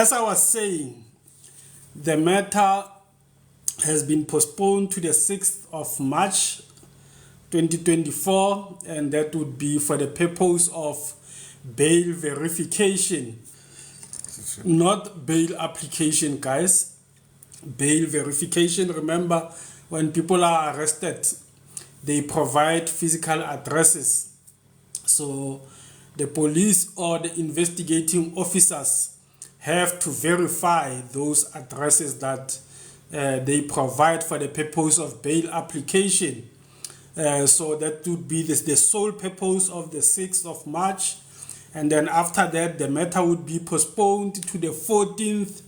As I was saying, the matter has been postponed to the 6th of March 2024, and that would be for the purpose of bail verification. Not bail application, guys. Bail verification. Remember, when people are arrested, they provide physical addresses. So the police or the investigating officers have to verify those addresses that they provide for the purpose of bail application. So that would be the sole purpose of the 6th of March. And then after that, the matter would be postponed to the 14th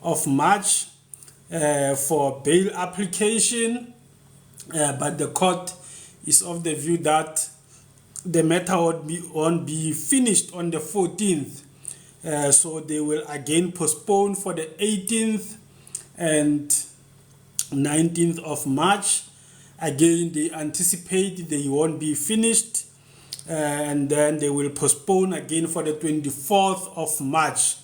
of March for bail application. But the court is of the view that the matter won't be finished on the 14th. So they will again postpone for the 18th and 19th of March. Again, they anticipate they won't be finished, and then they will postpone again for the 24th of March.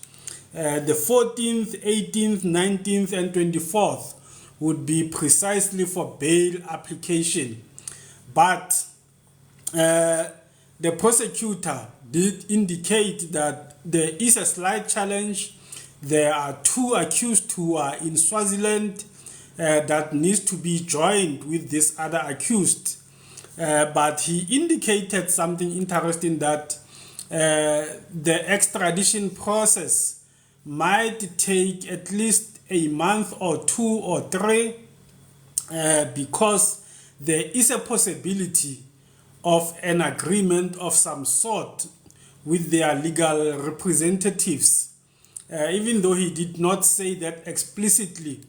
The 14th, 18th, 19th, and 24th would be precisely for bail application. But the prosecutor did indicate that there is a slight challenge. There are two accused who are in Swaziland that needs to be joined with this other accused. But he indicated something interesting, that the extradition process might take at least a month or 2 or 3 because there is a possibility of an agreement of some sort with their legal representatives. Even though he did not say that explicitly,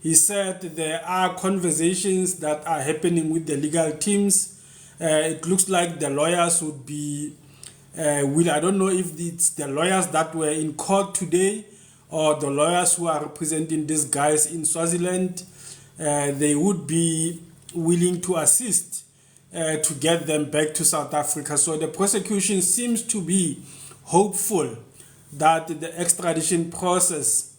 he said there are conversations that are happening with the legal teams. It looks like the lawyers would be, I don't know if it's the lawyers that were in court today or the lawyers who are representing these guys in Swaziland. They would be willing to assist to get them back to South Africa. So the prosecution seems to be hopeful that the extradition process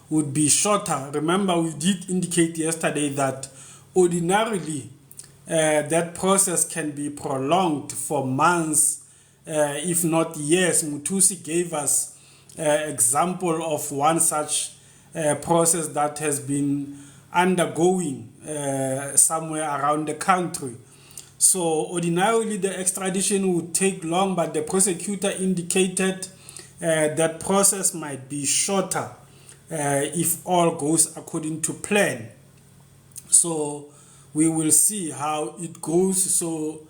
would be shorter. Remember, we did indicate yesterday that ordinarily that process can be prolonged for months, if not years. Muthusi gave us an example of one such process that has been undergoing somewhere around the country. So ordinarily the extradition would take long, but the prosecutor indicated that process might be shorter if all goes according to plan. So we will see how it goes. So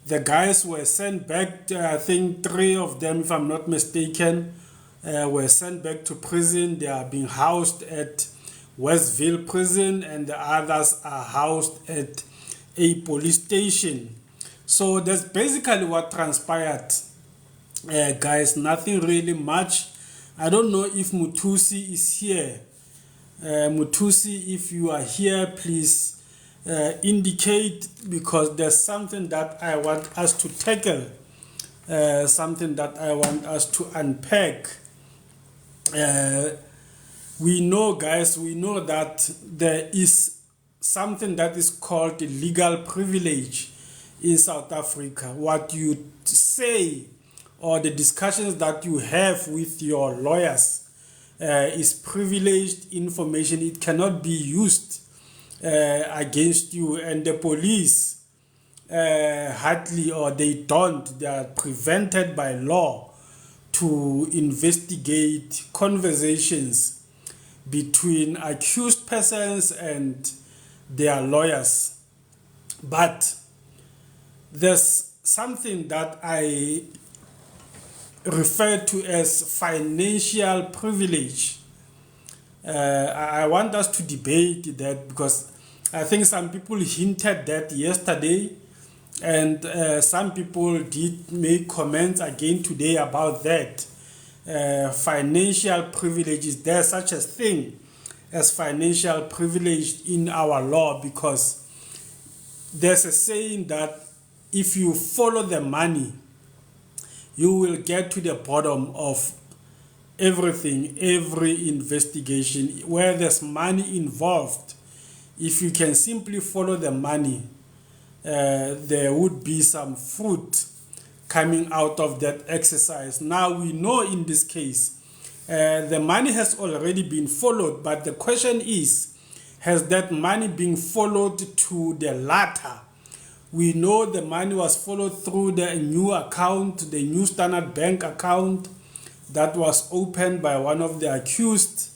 the guys were sent back, I think 3 of them, if I'm not mistaken, were sent back to prison. They are being housed at Westville prison, and the others are housed at a police station. So that's basically what transpired, guys. Nothing really much. I don't know if Muthusi is here. Muthusi, if you are here, please indicate, because there's something that I want us to tackle, something that I want us to unpack. We know, guys, that there is something that is called legal privilege in South Africa. What you say or the discussions that you have with your lawyers is privileged information. It cannot be used against you, and the police hardly, or they don't, they are prevented by law to investigate conversations between accused persons and their lawyers. But there's something that I refer to as financial privilege. I want us to debate that, because I think some people hinted that yesterday, and some people did make comments again today about that. Financial privilege, is there such a thing as financial privilege in our law? Because there's a saying that if you follow the money, you will get to the bottom of everything, every investigation, where there's money involved, if you can simply follow the money, there would be some fruit coming out of that exercise. Now we know in this case, the money has already been followed, but the question is, has that money been followed to the latter? We know the money was followed through the new account, the new Standard Bank account that was opened by one of the accused,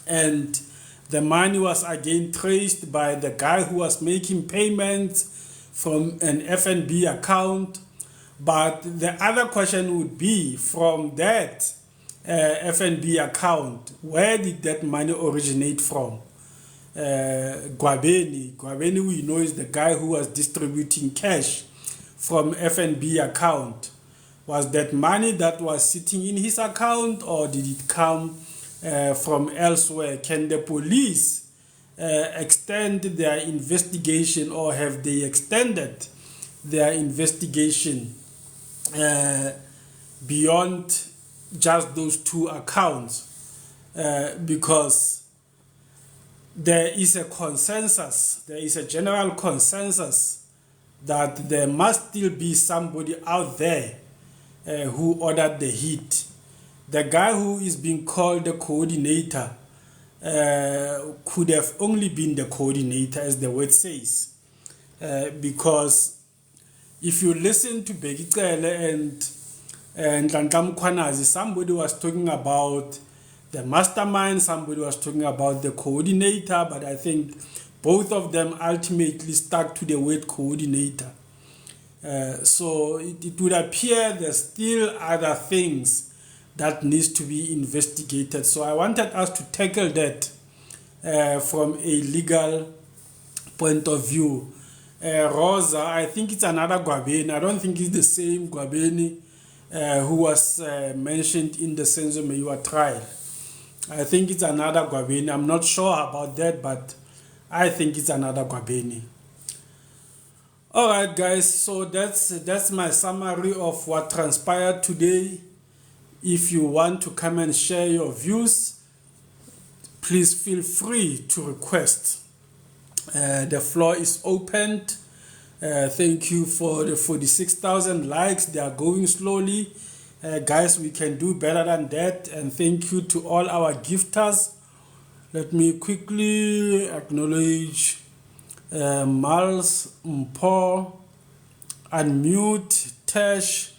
and the money was again traced by the guy who was making payments from an FNB account. But the other question would be, from that FNB account, where did that money originate from? Gwabeni, we know, is the guy who was distributing cash from FNB account. Was that money that was sitting in his account, or did it come from elsewhere? Can the police extend their investigation, or have they extended their investigation beyond just those two accounts? Because there is a consensus, there is a general consensus that there must still be somebody out there who ordered the hit. The guy who is being called the coordinator could have only been the coordinator, as the word says, because if you listen to Begicele and Ntlantla Mkhwanazi, somebody was talking about the mastermind, somebody was talking about the coordinator, but I think both of them ultimately stuck to the word coordinator. So it would appear there's still other things that needs to be investigated. So I wanted us to tackle that from a legal point of view. Rosa, I think it's another Gwabeni. I don't think it's the same Gwabeni who was mentioned in the Senzo Meyiwa trial. I think it's another Gwabeni. I'm not sure about that, but I think it's another Gwabeni. All right, guys. So that's my summary of what transpired today. If you want to come and share your views, please feel free to request. The floor is opened. Thank you for the 46,000 likes. They are going slowly. Guys, we can do better than that. And thank you to all our gifters. Let me quickly acknowledge Miles, Mpo, Unmute, Tash,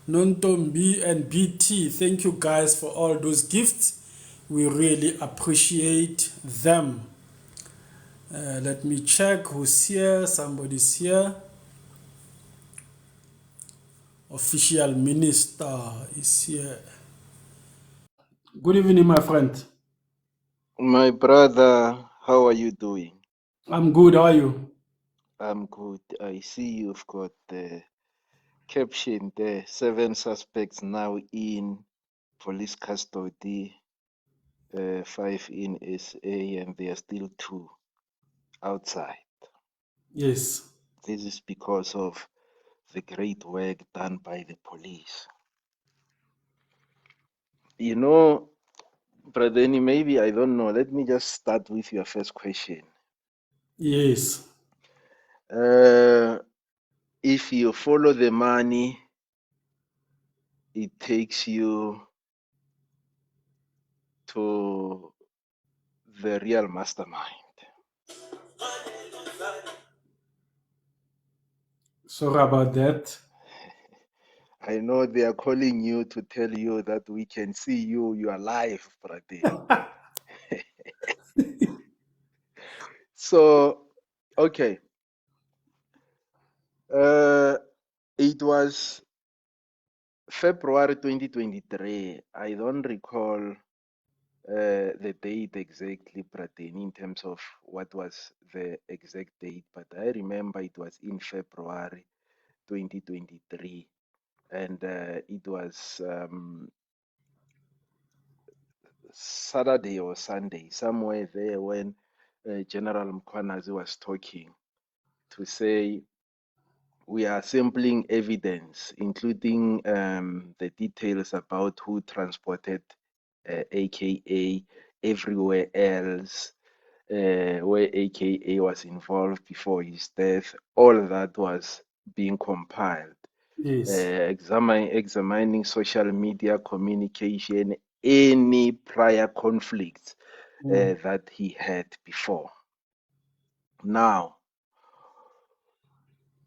Nontombi, and BT. Thank you guys for all those gifts. We really appreciate them. Let me check who's here. Somebody's here. Official minister is here. Good evening, my friend. My brother, how are you doing? I'm good. How are you? I'm good. I see you've got the caption there. 7 suspects now in police custody, 5 in SA, and there are still 2 outside. Yes. This is because of the great work done by the police. You know, Brother, maybe I don't know. Let me just start with your first question. Yes. If you follow the money, it takes you to the real mastermind. Sorry about that. I know they are calling you to tell you that we can see you, you are live, brother. So, okay. It was February 2023. I don't recall the date exactly, Prateni, in terms of what was the exact date, but I remember it was in February 2023, and it was Saturday or Sunday, somewhere there, when General Mkhwanazi was talking to say we are sampling evidence, including the details about who transported aka everywhere else, where aka was involved before his death. All that was being compiled. Yes. Examining social media communication, any prior conflicts Mm. that he had before. Now,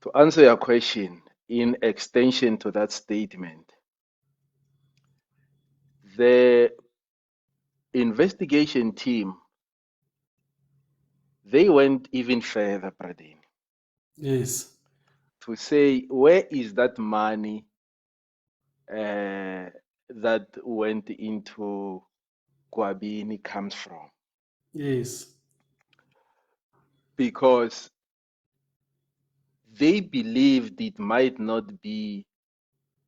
to answer your question, in extension to that statement, the investigation team, they went even further, Pradin, Yes. to say where is that money that went into Kwabini comes from? Yes. Because they believed it might not be,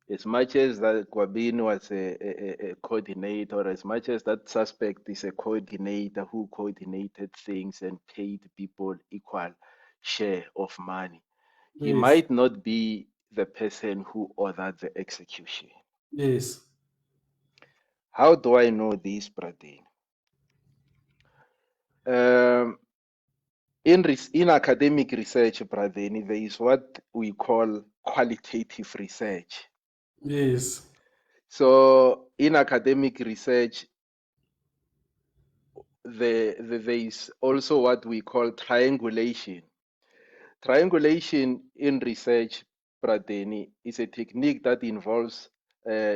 as much as that Kwabin was a coordinator, as much as that suspect is a coordinator who coordinated things and paid people equal share of money, he Yes. might not be the person who ordered the execution. Yes. How do I know this, Pradin? Um, in academic research, Pradin, there is what we call qualitative research. Yes. So in academic research, there is also what we call triangulation. Triangulation in research, Pradeni, is a technique that involves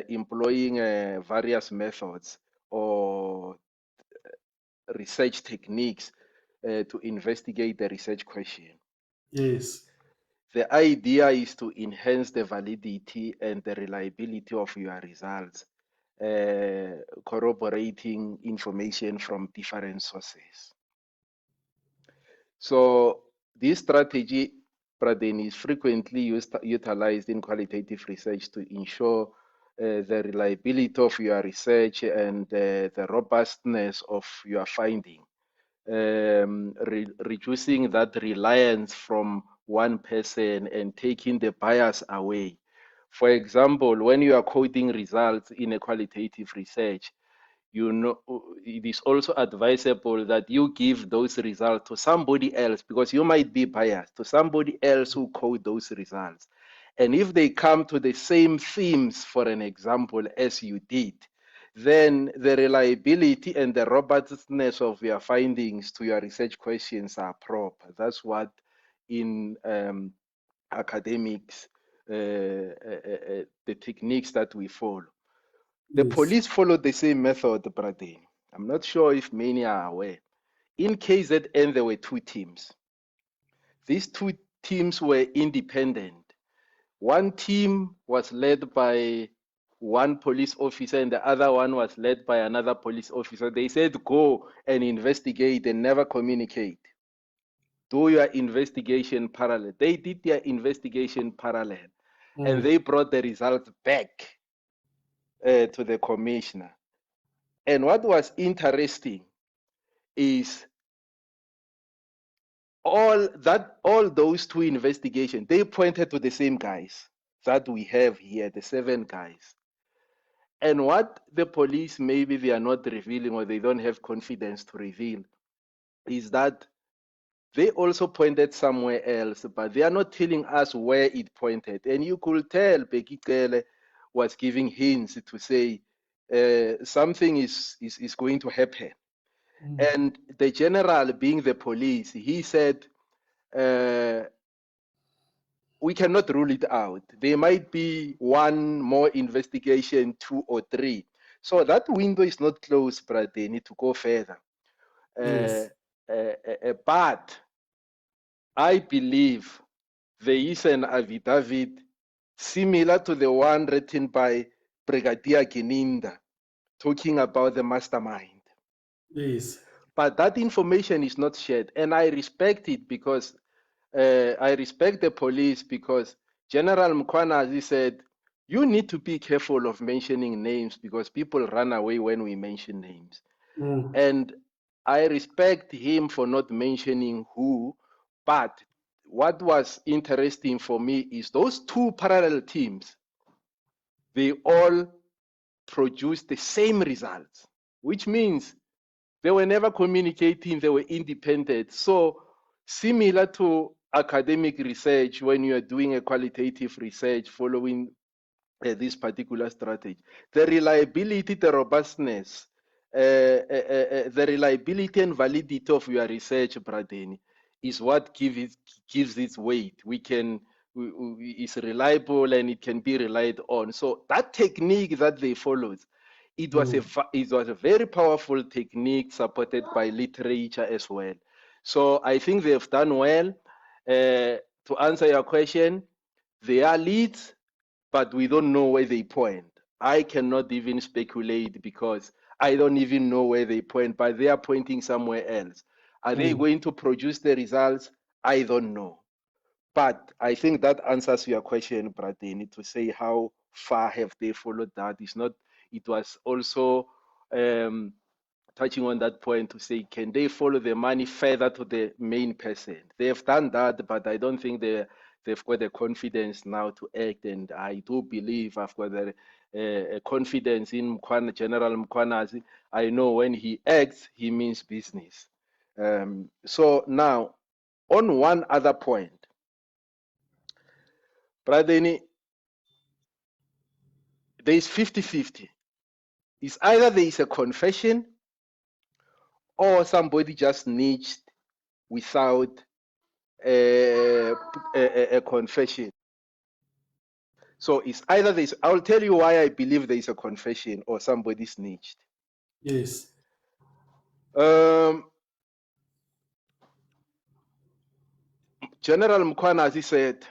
employing various methods or research techniques to investigate the research question. Yes. The idea is to enhance the validity and the reliability of your results, corroborating information from different sources. So this strategy, Pradeni, is frequently utilized in qualitative research to ensure the reliability of your research and the robustness of your finding, reducing that reliance from one person and taking the bias away. For example, when you are coding results in a qualitative research, you know it is also advisable that you give those results to somebody else, because you might be biased, to somebody else who code those results. And if they come to the same themes, for an example, as you did, then the reliability and the robustness of your findings to your research questions are proper. That's what in academics, the techniques that we follow. The Yes. police followed the same method, Pradeni. I'm not sure if many are aware. In KZN, there were two teams. These two teams were independent. One team was led by one police officer and the other one was led by another police officer. They said, go and investigate and never communicate. Do your investigation parallel. They did their investigation parallel and Mm. they brought the results back to the commissioner. And what was interesting is all those two investigations, they pointed to the same guys that we have here, the 7 guys. And what the police, maybe they are not revealing or they don't have confidence to reveal, is that they also pointed somewhere else, but they are not telling us where it pointed. And you could tell Becky Kele was giving hints to say something is going to happen. Mm. And the general, being the police, he said, uh, we cannot rule it out. There might be one more investigation, 2 or 3. So that window is not closed, but they need to go further. Uh, Yes. but I believe there is an affidavit similar to the one written by Brigadier Geninda talking about the mastermind. Yes. But that information is not shared. And I respect it because I respect the police, because General Mkwanazi said, you need to be careful of mentioning names because people run away when we mention names. Mm. And I respect him for not mentioning who, but what was interesting for me is those two parallel teams, they all produced the same results. which means they were never communicating, they were independent. So, similar to academic research, when you are doing a qualitative research following this particular strategy, the reliability, the robustness, the reliability and validity of your research, Bradeni, is what gives its weight. It's reliable and it can be relied on. So that technique that they followed, it was a very powerful technique supported by literature as well. So I think they've done well. To answer your question, they are leads, but we don't know where they point. I cannot even speculate because I don't even know where they point, but they are pointing somewhere else. Are they going to produce the results? I don't know. But I think that answers your question, Bradeni, to say how far have they followed that. It's not, it was also um, touching on that point to say, can they follow the money further to the main person? They have done that, but I don't think they've got the confidence now to act. And I do believe I've got the confidence in General Mkwanazi. I know when he acts, he means business. So now, on one other point, Pradeni, there is 50-50. It's either there is a confession or somebody just snitched without a confession. So it's either this. I'll tell you why I believe there is a confession or somebody snitched. Yes. General Mkwanazi said,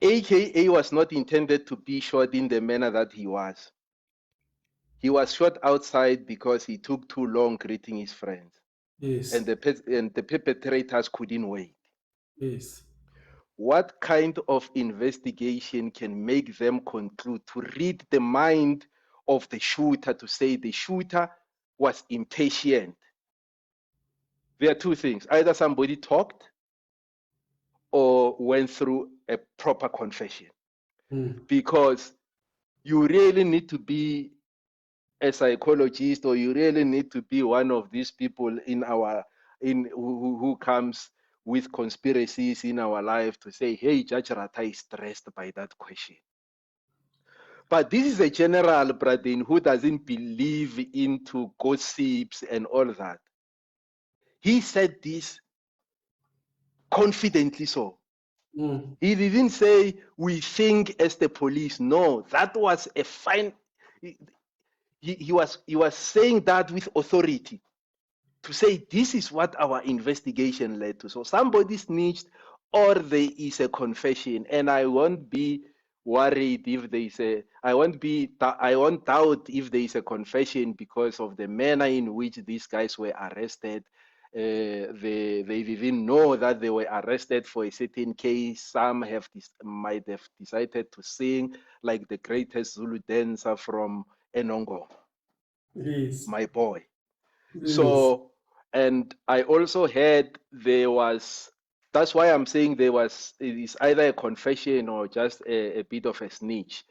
AKA was not intended to be shot in the manner that he was. He was shot outside because he took too long greeting his friends. Yes. And the perpetrators couldn't wait. Yes. What kind of investigation can make them conclude to read the mind of the shooter to say the shooter was impatient? There are two things. Either somebody talked or went through a proper confession. Because you really need to be a psychologist, or you really need to be one of these people who comes with conspiracies in our life to say, hey, Judge Rata is stressed by that question. But this is a general, Bradin, who doesn't believe into gossips and all that. He said this confidently so. He didn't say, we think as the police. No, that was a fine. He was saying that with authority to say this is what our investigation led to. So somebody snitched or there is a confession, and I won't be worried if there is I won't doubt if there is a confession because of the manner in which these guys were arrested. They didn't know that they were arrested for a certain case. Some might have decided to sing like the greatest Zulu dancer from Enongo, Yes. my boy. Yes. So, and I also heard that's why I'm saying it is either a confession or just a bit of a snitch.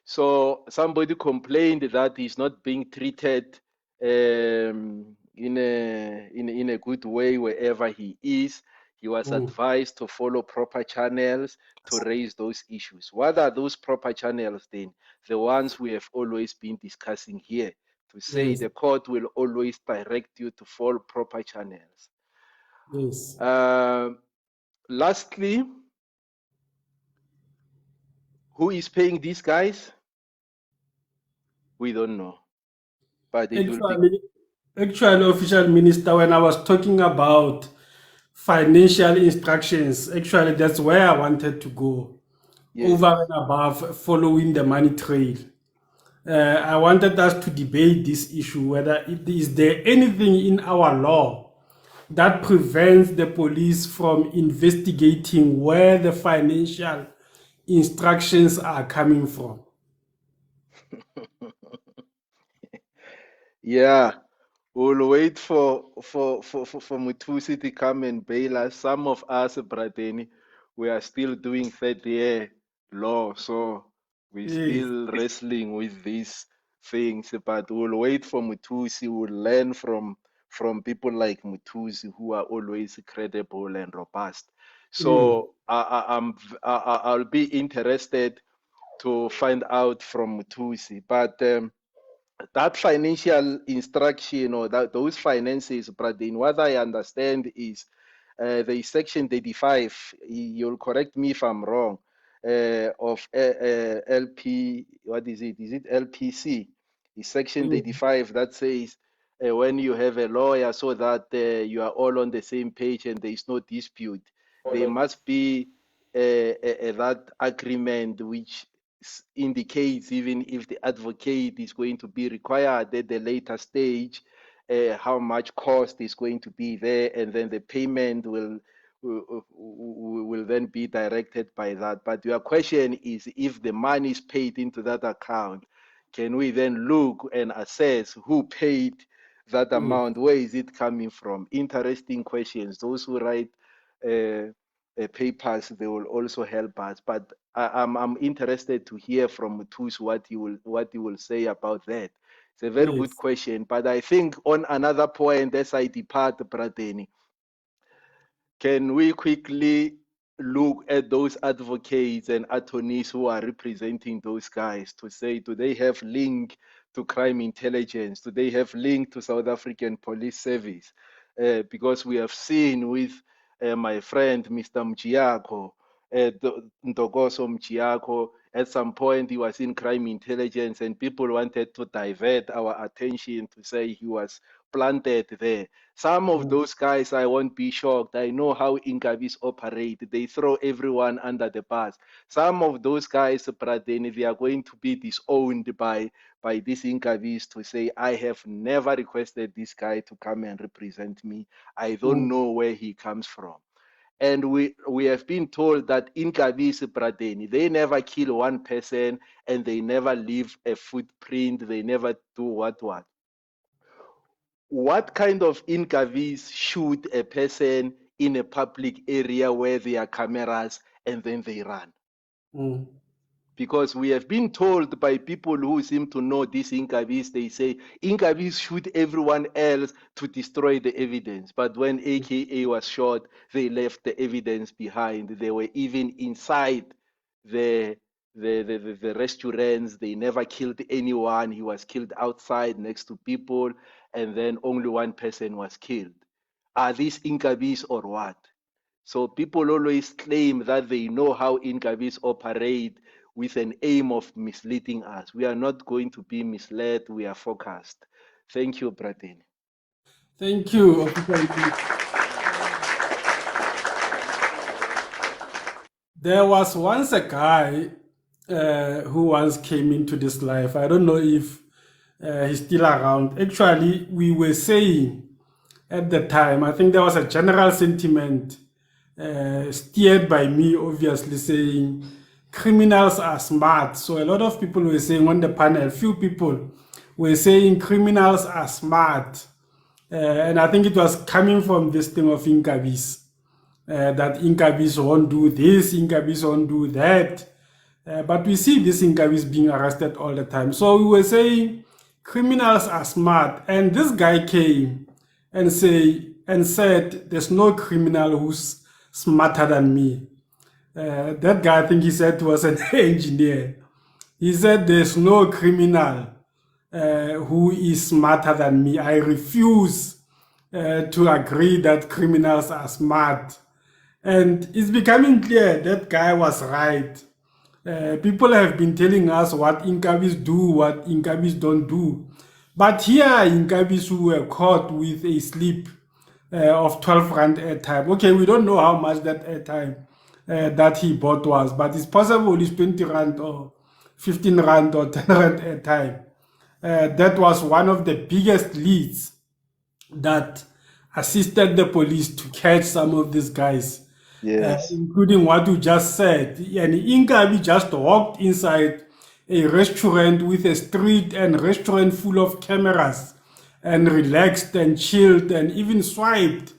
So somebody complained that he's not being treated in a good way wherever he is. He was advised to follow proper channels to raise those issues. What are those proper channels then? The ones we have always been discussing here, to say Yes. the court will always direct you to follow proper channels. Yes. Lastly, who is paying these guys? We don't know. But it will be. Actually, official minister, when I was talking about financial instructions, actually, that's where I wanted to go. Yes. Over and above following the money trail. I wanted us to debate this issue whether is there anything in our law that prevents the police from investigating where the financial instructions are coming from. Yeah. We'll wait for Mutusi to come and bail us. Some of us, Bradeni, we are still doing third year law, so we're Yes, still wrestling with this things, but we'll wait for Mutusi. We'll learn from people like Mutusi who are always credible and robust. Mm. So I'll be interested to find out from Mutusi. But that financial instruction or that those finances, Pradin, what I understand is there is Section 35. You'll correct me if I'm wrong. Of LP, what is it? Is it LPC? Is Section Mm. 35 that says when you have a lawyer so that you are all on the same page and there is no dispute, there must be that agreement which indicates even if the advocate is going to be required at the later stage, how much cost is going to be there, and then the payment will then be directed by that. But your question is, if the money is paid into that account, can we then look and assess who paid that Mm. amount? Where is it coming from? Interesting questions. Those who write papers, they will also help us. But I'm interested to hear from Tus what you will say about that. It's a very good Yes. question. But I think on another point, as I depart, Prateni, can we quickly look at those advocates and attorneys who are representing those guys to say, do they have link to crime intelligence? Do they have link to South African Police Service? Because we have seen with my friend, Mr. Mchiako, Ntokoso Mchiako, at some point he was in crime intelligence and people wanted to divert our attention to say he was planted there. Some of Mm. those guys, I won't be shocked. I know how Inkabis operate. They throw everyone under the bus. Some of those guys, Pradeni, they are going to be disowned by these Inkabis to say, I have never requested this guy to come and represent me. I don't Mm. know where he comes from. And we have been told that Inkabis, Pradeni, they never kill one person and they never leave a footprint. They never do what. What kind of interviews shoot a person in a public area where there are cameras and then they run? Mm. Because we have been told by people who seem to know these Inkabis, they say Inkabis shoot everyone else to destroy the evidence. But when AKA was shot, they left the evidence behind. They were even inside the the restaurants. They never killed anyone. He was killed outside next to people, and then only one person was killed. Are these Inkabis or what? So people always claim that they know how Inkabis operate with an aim of misleading us. We are not going to be misled. We are focused. Thank you, Pratini. Thank you, Officer. There was once a guy who once came into this life. I don't know if he's still around. Actually, we were saying at the time, I think there was a general sentiment steered by me, obviously, saying criminals are smart. So a lot of people were saying on the panel, few people were saying criminals are smart. And I think it was coming from this thing of Inkabis, that Inkabis won't do this, Inkabis won't do that. But we see these Inkabis being arrested all the time. So we were saying criminals are smart. And this guy came and said, there's no criminal who's smarter than me. That guy, I think he said, was an engineer. He said, there's no criminal who is smarter than me. I refuse to agree that criminals are smart. And it's becoming clear that guy was right. People have been telling us what Inkabis do, what Inkabis don't do. But here are Inkabis who were caught with a slip of 12 rand airtime. Okay, we don't know how much that airtime that he bought was, but it's possible it's 20 rand or 15 rand or 10 rand airtime. That was one of the biggest leads that assisted the police to catch some of these guys, Yes. including what you just said. And Ingabi just walked inside a restaurant with a street and restaurant full of cameras and relaxed and chilled and even swiped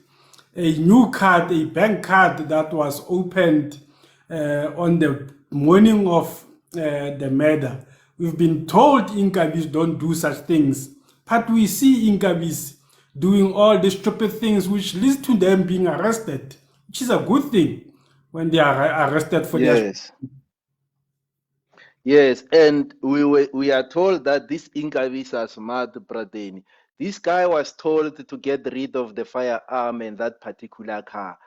a new card, a bank card that was opened on the morning of the murder, We've been told Inkabis don't do such things, but we see Inkabis doing all the stupid things which leads to them being arrested, which is a good thing when they are arrested for their. Yes. Yes, and we are told that this Inkabis are smart, Pradeni. This guy was told to get rid of the firearm in that particular car.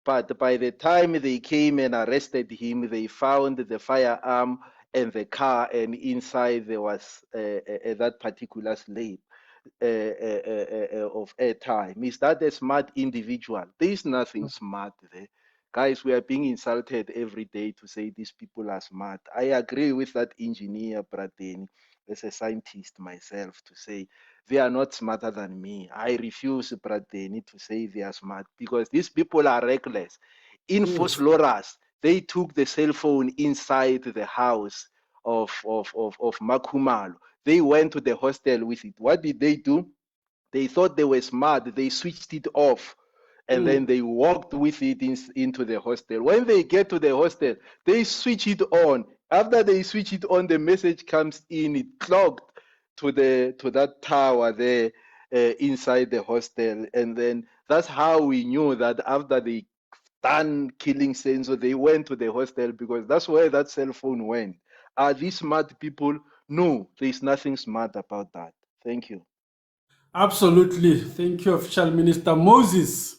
But by the time they came and arrested him, they found the firearm and the car, and inside there was that particular slave of airtime. Is that a smart individual? There is nothing smart there. Guys, we are being insulted every day to say these people are smart. I agree with that engineer, Prateni, as a scientist myself, to say they are not smarter than me. I refuse, Prateni, to say they are smart because these people are reckless. In Yes. Fosloras, they took the cell phone inside the house of Makumalo. They went to the hostel with it. What did they do? They thought they were smart. They switched it off and then Mm. they walked with it into the hostel. When they get to the hostel, they switch it on. After they switch it on, the message comes in. It clogged to that tower there inside the hostel, and then that's how we knew that after they done killing Senzo, they went to the hostel because that's where that cell phone went. Are these smart people? No, there's nothing smart about that. Thank you. Absolutely. Thank you, Official Minister Moses.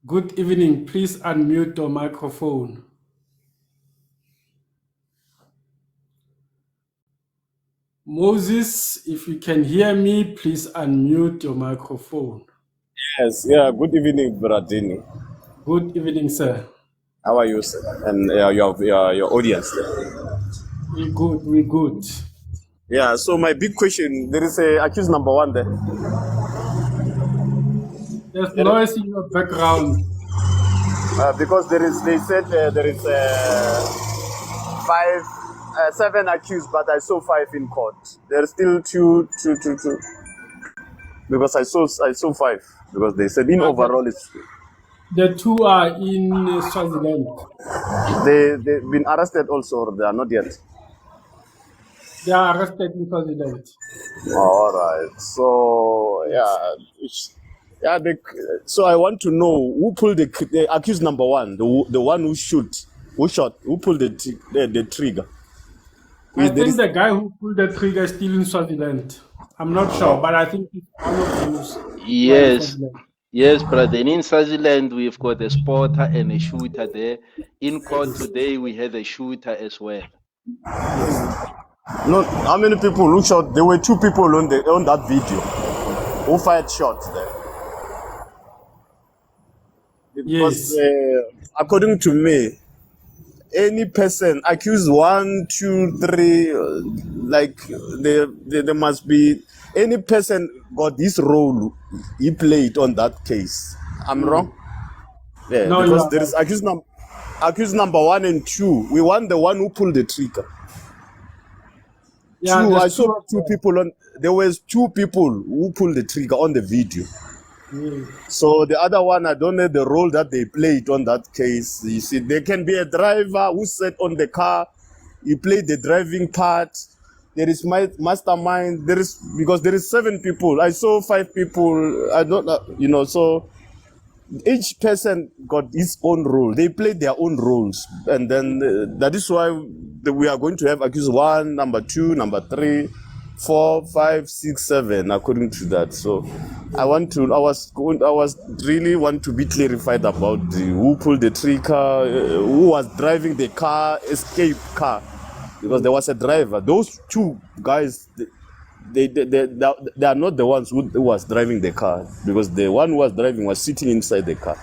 Good evening. Please unmute your microphone. Moses, if you can hear me, please unmute your microphone. Yes, yeah, good evening, Bradini. Good evening, sir. How are you, sir? And your audience there. We good, we good. Yeah, so my big question, there is a accused number one there. There's noise in your background. Because they said there is seven accused, but I saw five in court. There are still two. Because I saw five. Because they said in overall it's, The two are in Swaziland. they've been arrested also, or they are not yet. They are arrested in Swaziland. All right. So yeah. So I want to know who pulled the accused number one, the one who shot, who pulled the trigger. I think the guy who pulled the trigger is still in Swaziland. I'm not sure, but I think it's one of those who are in Yes, Swaziland. yes, brother. And in Swaziland, we've got a spotter and a shooter there. In court today, we had a shooter as well. No, how many people who shot? There were two people on that video who fired shots there. Because according to me, any person accused 1, 2, 3, like there must be any person got this role he played on that case. I'm wrong. Yeah, No, because there right. is accused number 1 and 2. We want the one who pulled the trigger. Yeah, I saw two people on. There was two people who pulled the trigger on the video. Yes. So the other one, I don't know the role that they played on that case. You see, there can be a driver who sat on the car. He played the driving part. There is my mastermind. Because there is 7 people. I saw 5 people. I don't know, so each person got his own role. They played their own roles, and then that is why we are going to have accused 1, number 2, number 3, 4, 5, 6, 7, according to that. So I was really want to be clarified about who pulled the trigger, who was driving the car, escape car, because there was a driver. Those 2 guys. They are not the ones who was driving the car, because the one who was driving was sitting inside the car,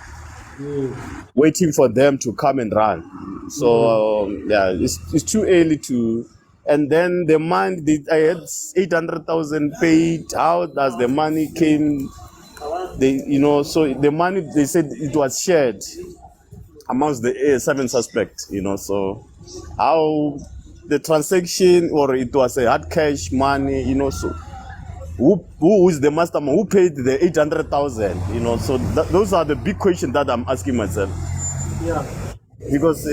waiting for them to come and run. So it's too early to. And then the money, I had 800,000 paid. How does the money came? So the money, they said it was shared amongst the 7 suspects. So how the transaction, or it was a hard cash money, so who is the mastermind, who paid the 800,000, so those are the big questions that I'm asking myself. Yeah. Because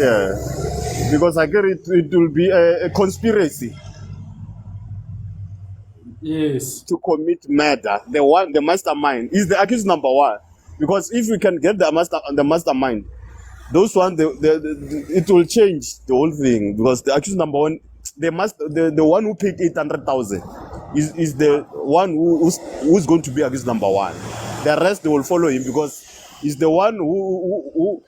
I get it will be a conspiracy. Yes. to commit murder. The mastermind, is the accused number one. Because if we can get the mastermind, those one, it will change the whole thing. Because the accused number one, the one who paid 800,000 is the one who's going to be accused number one. The rest, they will follow him because he's the one who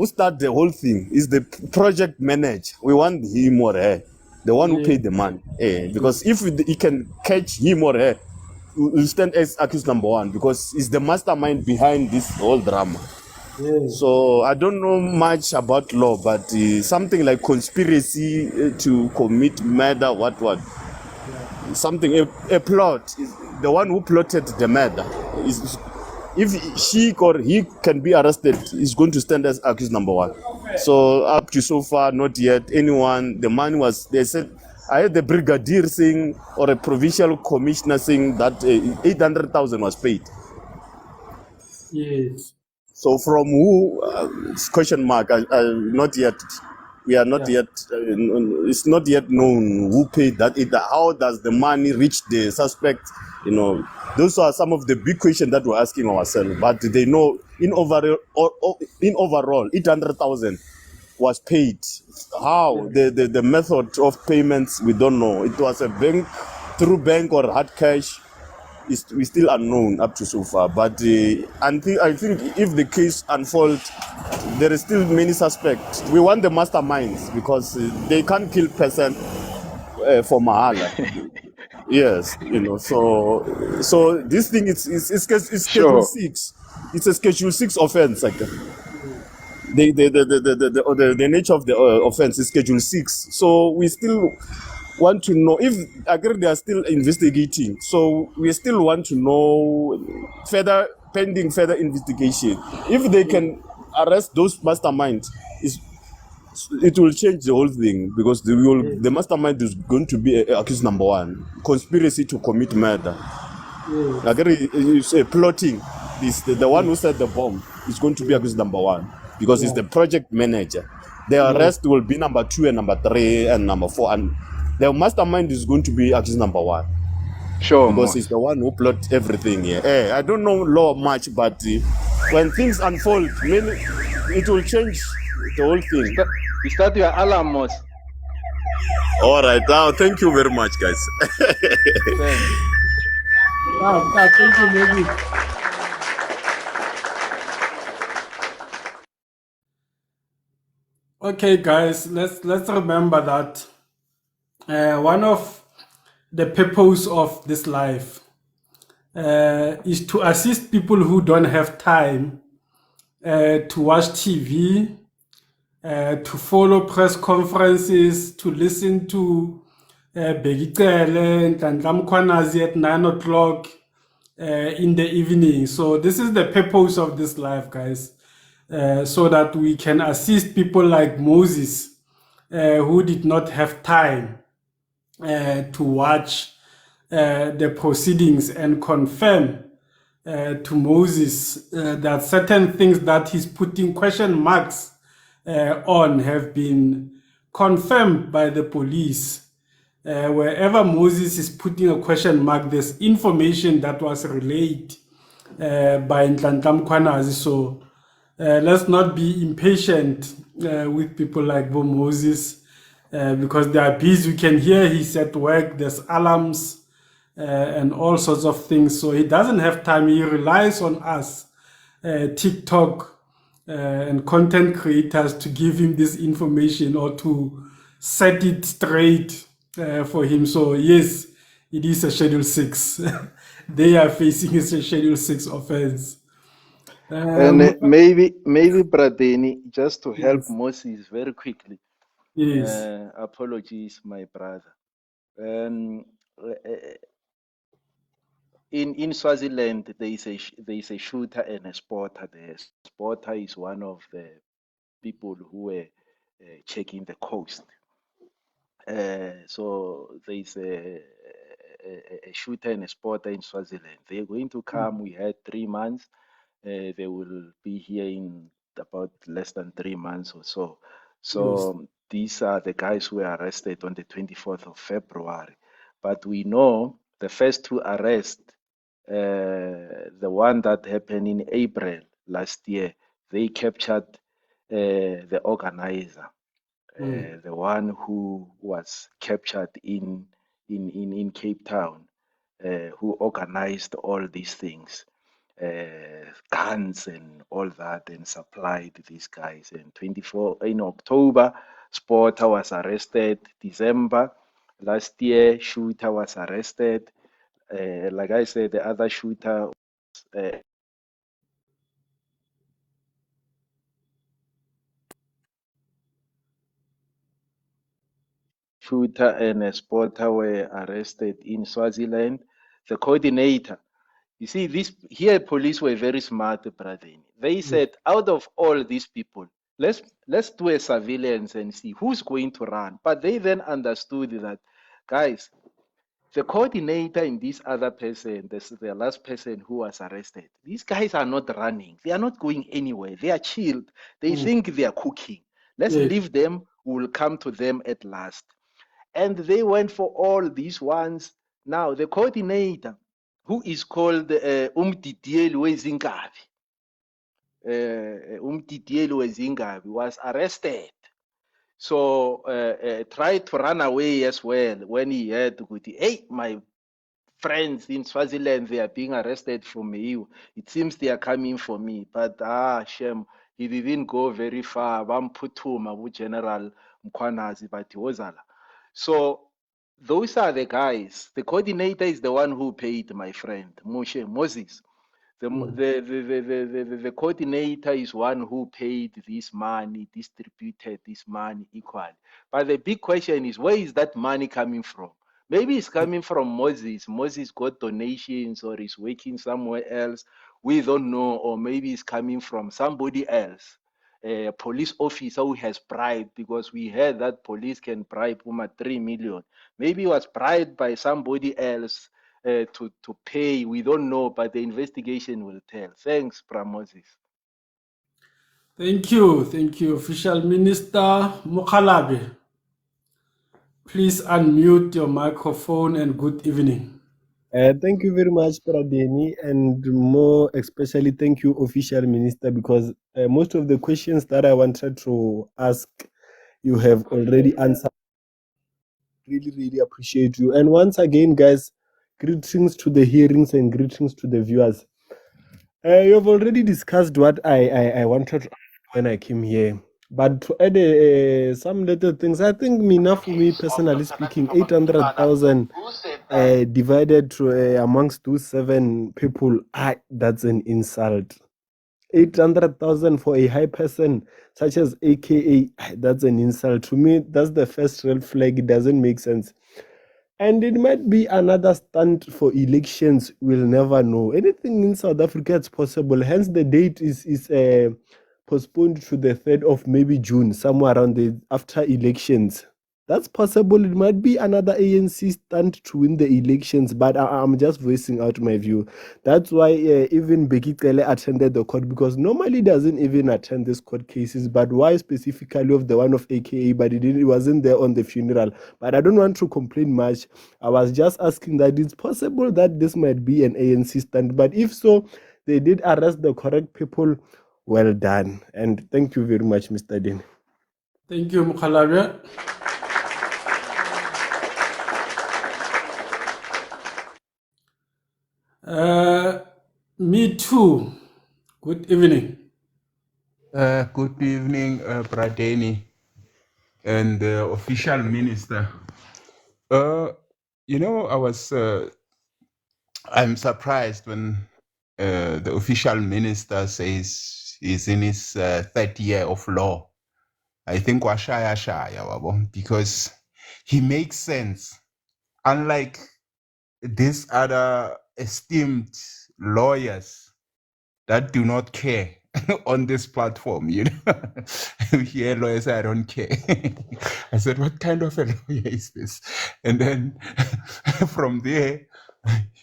start the whole thing. Is the project manager. We want him or her, the one who Yeah. paid the man. Because if he can catch him or her, will stand as accused number one because he's the mastermind behind this whole drama. Yeah. So I don't know much about law, but something like conspiracy to commit murder, what, something a plot. Is the one who plotted the murder. If she or he can be arrested, is going to stand as accused number one. So up to so far, not yet anyone. The money was, they said, I heard the brigadier saying or a provincial commissioner saying that 800,000 was paid. Yes. So from who? Question mark. Not yet. We are not Yeah. yet. It's not yet known who paid that. How does the money reach the suspect? Those are some of the big questions that we're asking ourselves. But they know in overall, 800,000 was paid. How the method of payments, we don't know. It was a bank, through bank or hard cash. Is still unknown up to so far. But I think if the case unfolds, there is still many suspects. We want the masterminds because they can't kill person for mahala. Yes, So this thing is Schedule Sure. 6. It's a Schedule 6 offense. Like, the nature of the offense is Schedule 6. So we still want to know if again they are still investigating. So we still want to know pending further investigation. If they can arrest those masterminds, it will change the whole thing because the mastermind is going to be accused number one, conspiracy to commit murder. Again, you say plotting. The one who set the bomb is going to be accused number one because he's the project manager. The rest will be number 2 and number 3 and number 4, and the mastermind is going to be accused number one Sure, because Mos. he's the one who plot everything here. I don't know law much, but when things unfold, it will change the whole thing. You start your alarm, Mos. All right, now thank you very much, guys. Thanks. Thank you, maybe. Okay, guys, let's remember that one of the purpose of this life is to assist people who don't have time to watch TV, to follow press conferences, to listen to Begicele and Ntantla at 9 o'clock in the evening. So this is the purpose of this life, guys, so that we can assist people like Moses, who did not have time to watch the proceedings and confirm to Moses that certain things that he's putting question marks on have been confirmed by the police. Wherever Moses is putting a question mark, there's information that was relayed by Ntantla. So let's not be impatient with people like Bo Moses because they are busy. You can hear he's at work, there's alarms and all sorts of things. So he doesn't have time. He relies on us, TikTok and content creators, to give him this information or to set it straight for him. So yes, it is a Schedule 6. They are facing a Schedule 6 offense. And maybe Bradeni, just to help Moses very quickly. Yes. Apologies, my brother. In Swaziland, there is a shooter and a spotter. The spotter is one of the people who were checking the coast. So there is a shooter and a spotter in Swaziland. They are going to come. We had 3 months. They will be here in about less than 3 months or so. So these are the guys who were arrested on the 24th of February. But we know the first two arrests, the one that happened in April last year, they captured the organizer, the one who was captured in Cape Town, who organized all these things, guns and all that, and supplied these guys. And 24 in October, Sporter was arrested. December last year, Shooter was arrested. Like I said, the other shooter, uh, shooter and a spotter were arrested in Swaziland. The coordinator, you see, this here police were very smart, brother. They said, out of all these people, let's do a surveillance and see who's going to run. But they then understood that, guys, the coordinator and this other person, the last person who was arrested, these guys are not running. They are not going anywhere. They are chilled. They think they are cooking. Let's Yeah. leave them. We will come to them at last. And they went for all these ones. Now, the coordinator, who is called Umtitieli Wezingabi, was arrested. So tried to run away as well when he heard, hey, my friends in Swaziland, they are being arrested from you. It seems they are coming for me. But shame, he didn't go very far. Bamputhuma, General Mkwanazi, but he was ala. So those are the guys. The coordinator is the one who paid my friend, Moses. The coordinator is one who paid this money, distributed this money equally. But the big question is, where is that money coming from? Maybe it's coming from Moses. Moses got donations or is working somewhere else. We don't know. Or maybe it's coming from somebody else. A police officer who has bribed, because we heard that police can bribe Puma 3 million. Maybe it was bribed by somebody else to pay. We don't know, but the investigation will tell. Thanks, Moses. Thank you. Thank you, Official Minister Mukhalabe. Please unmute your microphone and good evening. Thank you very much, Pradeni, and more especially thank you, Official Minister, because most of the questions that I wanted to ask, you have already answered. Really, really appreciate you. And once again, guys, greetings to the hearings and greetings to the viewers. You've already discussed what I wanted to ask when I came here. But to add some little things, I think for me personally speaking, 800,000 divided to, amongst those 7 people, that's an insult. 800,000 for a high person such as AKA, that's an insult. To me, that's the first red flag. It doesn't make sense. And it might be another stunt for elections. We'll never know. Anything in South Africa is possible. Hence, the date is postponed to the 3rd of maybe June, somewhere around the after elections. That's possible. It might be another ANC stunt to win the elections, but I'm just voicing out my view. That's why even Beki Cele attended the court, because normally doesn't even attend these court cases. But why specifically of the one of AKA? But it wasn't there on the funeral. But I don't want to complain much. I was just asking that it's possible that this might be an ANC stunt. But if so, they did arrest the correct people. Well done. And thank you very much, Mr. Dean. Thank you, Mukhalabe. Me too. Good evening. Good evening, Pradeni and the official minister. I'm surprised when the official minister says he's in his 3rd year of law. I think washaya shaya wabo, because he makes sense. Unlike these other esteemed lawyers that do not care on this platform, Here, lawyers say, I don't care. I said, what kind of a lawyer is this? And then from there,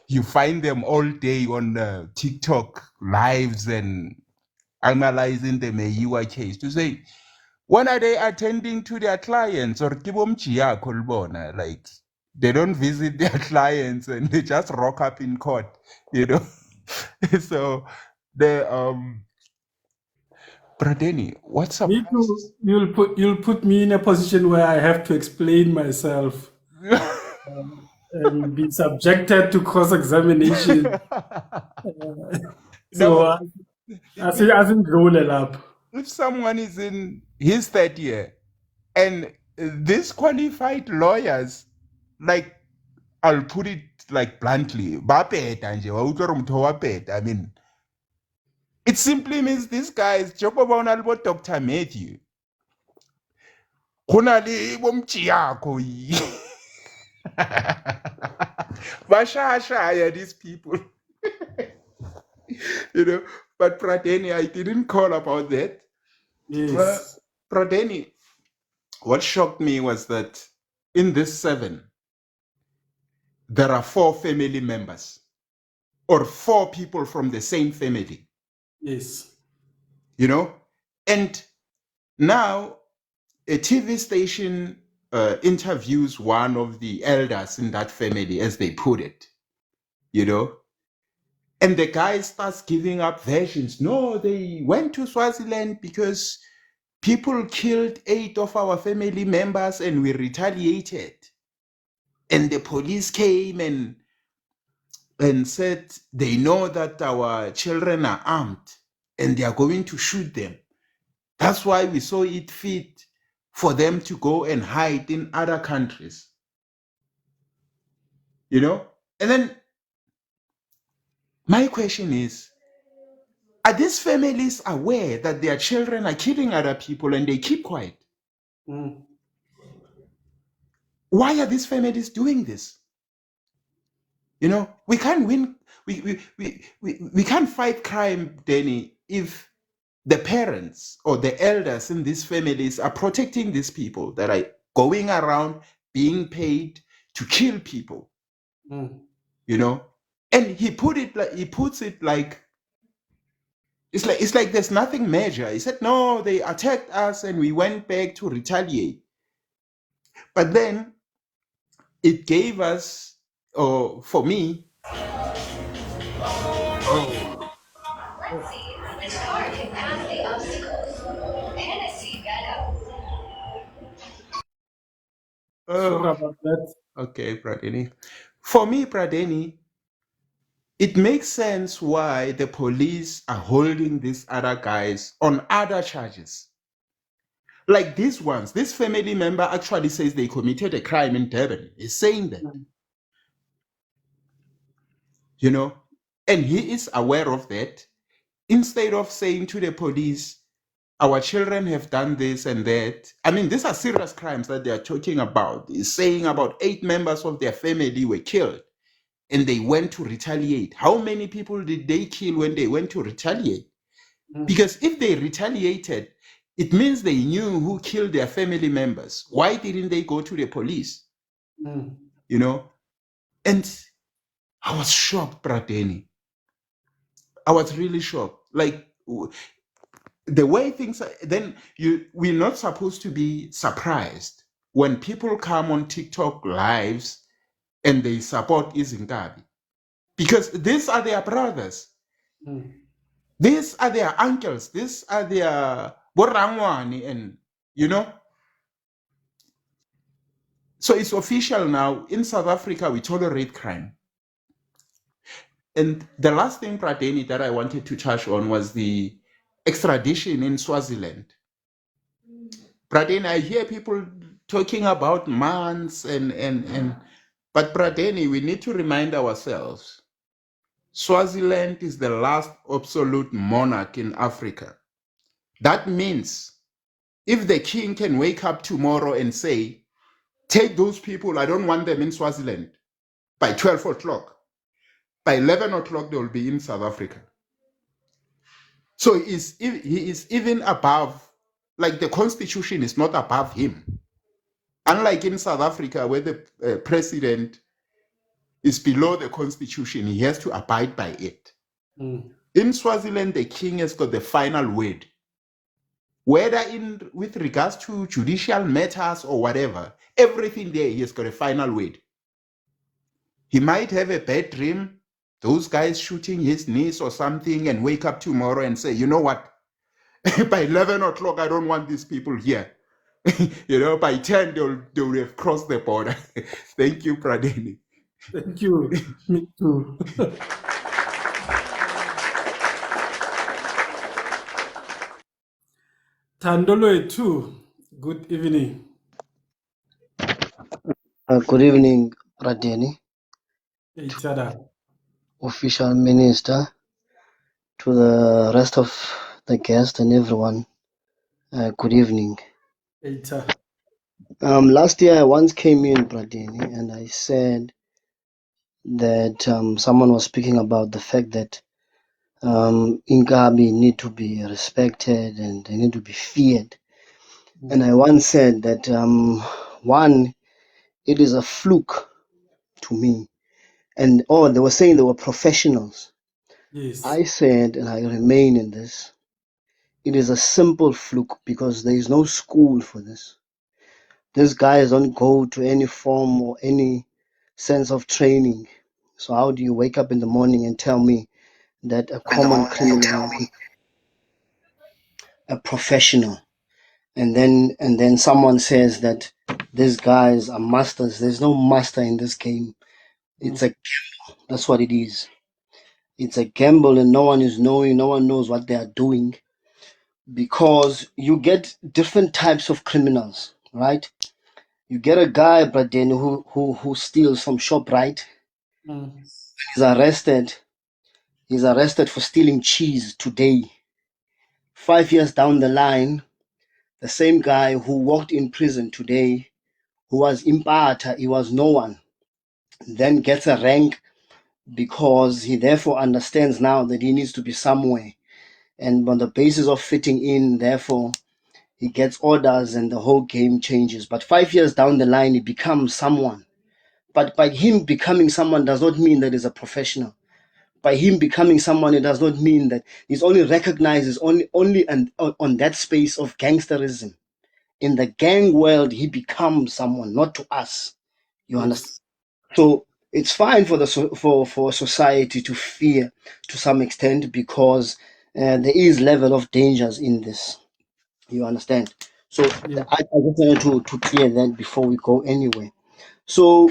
you find them all day on TikTok lives and analyzing the Meyiwa case to say, when are they attending to their clients or like They don't visit their clients and they just rock up in court, you know. So the Pradeni, what Me too. surprises You'll put me in a position where I have to explain myself and be subjected to cross-examination. no, So but I think roll it up. if someone is in his third year and these qualified lawyers, like, I'll put it like bluntly, bapeta nje, wawutlwa uri muthu wapeta. I mean, it simply means these guys, Jokoba unalibo Dr. Matthew, kunali bomchiyako. Bashaya, these people, you know. But Pradeni, I didn't call about that. Yes. Pradeni, what shocked me was that in this 7, there are 4 family members or 4 people from the same family, Yes. you know. And now a TV station interviews one of the elders in that family, as they put it, you know. And the guy starts giving up versions. No, they went to Swaziland because people killed 8 of our family members and we retaliated. And the police came and said they know that our children are armed and they are going to shoot them. That's why we saw it fit for them to go and hide in other countries. You know? And then my question is, are these families aware that their children are killing other people and they keep quiet? Mm. Why are these families doing this? You know, we can't win, we can't fight crime, Danny, if the parents or the elders in these families are protecting these people that are going around being paid to kill people. Mm. You know, and he puts it like it's like there's nothing major. He said, no, they attacked us and we went back to retaliate. But then it gave us, or for me, Which car can pass the obstacles? Hennessy backup. Sorry oh, about that. okay, Pradeni. For me, Pradeni, it makes sense why the police are holding these other guys on other charges. Like these ones, this family member actually says they committed a crime in Durban. He's saying that, Mm. you know, and he is aware of that. Instead of saying to the police, our children have done this and that. I mean, these are serious crimes that they are talking about. He's saying about 8 members of their family were killed and they went to retaliate. How many people did they kill when they went to retaliate? Mm. Because if they retaliated, it means they knew who killed their family members. Why didn't they go to the police? Mm. You know? And I was shocked, Prateni. I was really shocked. Like the way things are, then we're not supposed to be surprised when people come on TikTok lives and they support Izingabi. Because these are their brothers. Mm. These are their uncles. These are their Borangwani, and you know. So it's official now. In South Africa, we tolerate crime. And the last thing, Prateni, that I wanted to touch on was the extradition in Swaziland. Prateni, I hear people talking about months and but Prateni, we need to remind ourselves. Swaziland is the last absolute monarch in Africa. That means if the king can wake up tomorrow and say, take those people, I don't want them in Swaziland, by 12 o'clock, by 11 o'clock, they will be in South Africa. So he is even above, like the constitution is not above him. Unlike in South Africa, where the president is below the constitution, he has to abide by it. Mm. In Swaziland, the king has got the final word. Whether with regards to judicial matters or whatever, everything there, he has got a final word. He might have a bad dream, those guys shooting his niece or something, and wake up tomorrow and say, you know what? By 11 o'clock, I don't want these people here. By 10, they'll have crossed the border. Thank you, Pradeni. Thank you. Me too. Tandolo too. Good evening. Good evening, Radeni, Eitada. official minister, to the rest of the guests and everyone. Good evening. Eita. Last year I once came in, Radeni, and I said that someone was speaking about the fact that Ingabi need to be respected and they need to be feared. And I once said that one, it is a fluke to me. And they were saying they were professionals. Yes. I said, and I remain in this, it is a simple fluke because there is no school for this. These guys don't go to any form or any sense of training. So how do you wake up in the morning and tell me that a common criminal, a professional, and then someone says that these guys are masters? There's no master in this game. It's a gamble. That's what it is. It's a gamble, and no one knows what they are doing, because you get different types of criminals, right? You get a guy, but then who steals from ShopRite. He's arrested. He's arrested for stealing cheese today. 5 years down the line, the same guy who walked in prison today, who was impata, he was no one, then gets a rank because he therefore understands now that he needs to be somewhere. And on the basis of fitting in, therefore, he gets orders and the whole game changes. But 5 years down the line, he becomes someone. But by him becoming someone does not mean that he's a professional. By him becoming someone, it does not mean that he's only recognized as only on that space of gangsterism. In the gang world, he becomes someone, not to us. You understand? So it's fine for for society to fear to some extent, because there is level of dangers in this. You understand? So I just wanted to clear that before we go anywhere. So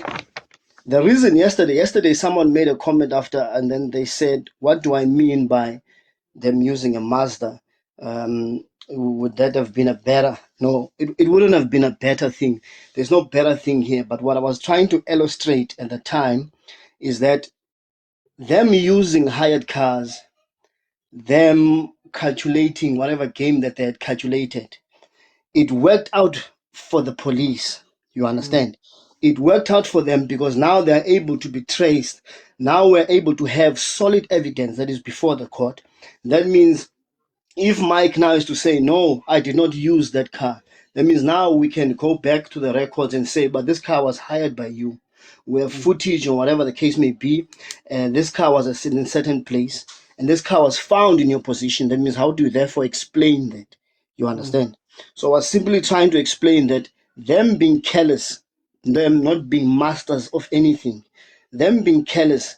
the reason yesterday someone made a comment after, and then they said, what do I mean by them using a Mazda? Would that have been a better? No, it wouldn't have been a better thing. There's no better thing here. But what I was trying to illustrate at the time is that them using hired cars, them calculating whatever game that they had calculated, it worked out for the police. You understand? It worked out for them because now they're able to be traced. Now we're able to have solid evidence that is before the court. That means if Mike now is to say, no, I did not use that car, that means now we can go back to the records and say, but this car was hired by you. We have footage or whatever the case may be, and this car was in a certain place, and this car was found in your position. That means how do you therefore explain that? You understand? So I was simply trying to explain that them being careless, them not being masters of anything, them being careless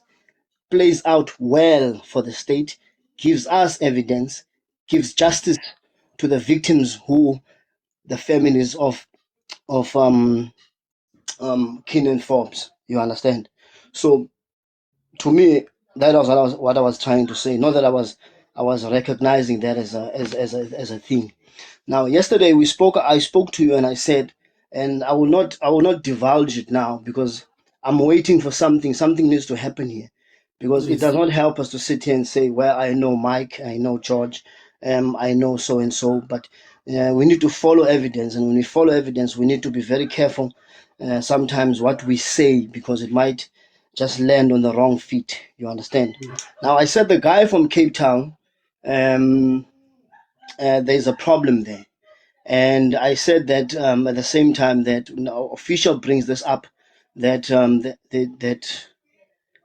plays out well for the state, gives us evidence, gives justice to the victims, who the families of Keenan Forbes. You understand? So to me, that was what I was trying to say. Not that I was recognizing that as a thing. Now, yesterday I spoke to you and I said, and I will not divulge it now, because I'm waiting for something. Something needs to happen here, because it does not help us to sit here and say, well, I know Mike, I know George, I know so and so, but we need to follow evidence, and when we follow evidence, we need to be very careful sometimes what we say, because it might just land on the wrong feet. You understand? Now, I said the guy from Cape Town, there's a problem there. And I said that at the same time that official brings this up, that that